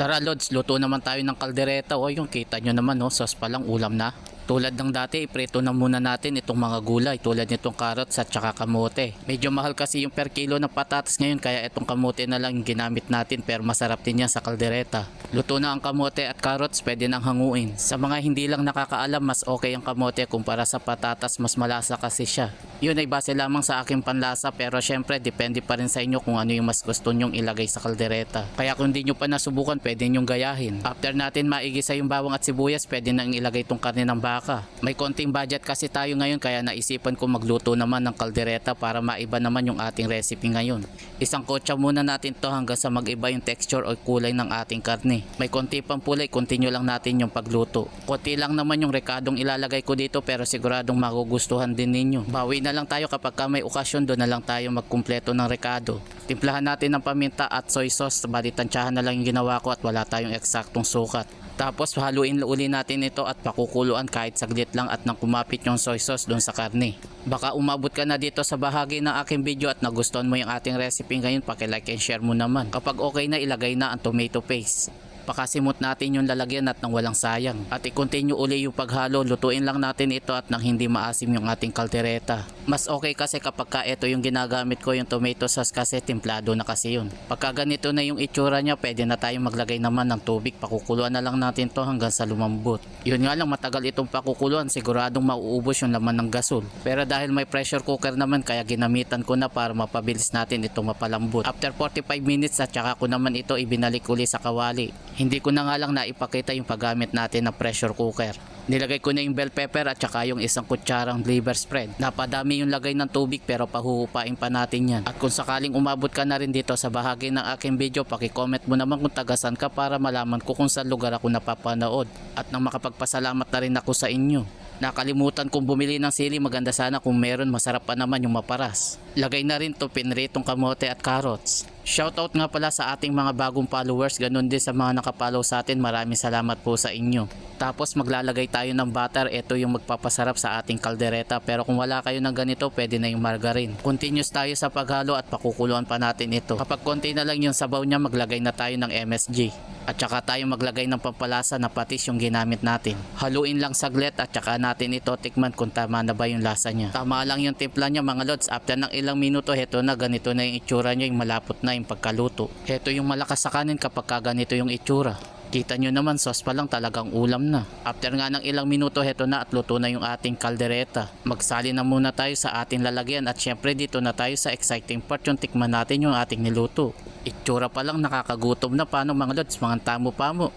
Tara Lods, luto naman tayo ng kaldereta. O yung kita nyo naman, no, sauce pa lang ulam na. Tulad ng dati, iprito na muna natin itong mga gulay tulad nitong carrots at saka kamote. Medyo mahal kasi yung per kilo ng patatas ngayon, kaya itong kamote na lang yung ginamit natin, pero masarap din yan sa kaldereta. Luto na ang kamote at carrots, pwede nang hanguin. Sa mga hindi lang nakakaalam, mas okay ang kamote kumpara sa patatas, mas malasa kasi siya. Yun ay base lamang sa aking panlasa, pero syempre depende pa rin sa inyo kung ano yung mas gusto nyong ilagay sa kaldereta. Kaya kung di nyo pa nasubukan, pwede nyong gayahin. After natin maigisa yung bawang at sibuyas, pwede nang ilagay itong karne ng baka. May konting budget kasi tayo ngayon, kaya naisipan ko magluto naman ng kaldereta para maiba naman yung ating recipe ngayon. Isang kotsa muna natin to hanggang sa mag-iba yung texture o kulay ng ating karne. May konti pang pulay, continue lang natin yung pagluto. Konti lang naman yung rekadong ilalagay ko dito, pero siguradong magugustuhan din ninyo. Bawi na lang tayo kapag may okasyon, doon na lang tayo magkumpleto ng rekado. Timplahan natin ng paminta at soy sauce, bali tansyahan na lang yung ginawa ko at wala tayong eksaktong sukat. Tapos haluin uli natin ito at pakukuluan kahit saglit lang at nang kumapit yung soy sauce doon sa karne. Baka umabot ka na dito sa bahagi ng aking video at nagustuhan mo yung ating recipe ngayon, paki-like and share mo naman. Kapag okay na, ilagay na ang tomato paste. Pakasimot natin yung lalagyan at nang walang sayang. At i-continue uli yung paghalo, lutuin lang natin ito at nang hindi maasim yung ating kaldereta. Mas okay kasi kapag ito yung ginagamit ko, yung tomato sauce, kasi templado na kasi yun. Pagka ganito na yung itsura niya, pwede na tayong maglagay naman ng tubig. Pakukuluan na lang natin to hanggang sa lumambot. Yun nga lang, matagal itong pakukuluan, siguradong mauubos yung laman ng gasol. Pero dahil may pressure cooker naman, kaya ginamitan ko na para mapabilis natin itong mapalambot. After 45 minutes at saka ko naman ito ibinalik uli sa kawali. Hindi ko na nga lang naipakita yung paggamit natin ng pressure cooker. Nilagay ko na yung bell pepper at saka yung isang kutsarang liver spread. Napadami yung lagay ng tubig, pero pahuhupain pa natin yan. At kung sakaling umabot ka na rin dito sa bahagi ng aking video, paki-comment mo naman kung tagasan ka para malaman ko kung saan lugar ako napapanood. At nang makapagpasalamat na rin ako sa inyo. Nakalimutan kong bumili ng sili, maganda sana kung meron, masarap pa naman yung maparas. Lagay na rin to pinritong kamote at carrots. Shoutout nga pala sa ating mga bagong followers, ganun din sa mga nakapollow sa atin, maraming salamat po sa inyo. Tapos maglalagay tayo ng butter, ito yung magpapasarap sa ating kaldereta, pero kung wala kayo ng ganito, pwede na yung margarine. Continuous tayo sa paghalo at pakukuluan pa natin ito. Kapag konti na lang yung sabaw niya, maglagay na tayo ng MSG. At saka tayo maglagay ng pampalasa na patis yung ginamit natin. Haluin lang saglit at saka natin ito tikman kung tama na ba yung lasa niya. Tama lang yung timpla niya mga lods. After ng ilang minuto, heto na, ganito na yung itsura niya, yung malapot na yung pagkaluto. Heto yung malakas sa kanin kapag ganito yung itsura. Kita nyo naman, sauce pa lang talagang ulam na. After nga ng ilang minuto, heto na at luto na yung ating kaldereta. Magsali na muna tayo sa ating lalagyan at syempre dito na tayo sa exciting part, yung tikman natin yung ating niluto. Itsura pa lang nakakagutom na, paano mga lods, mga tamo pa mo.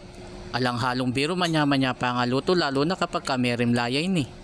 Alang halong biro, manya-manya pa nga luto, lalo na kapag may rimlayan eh.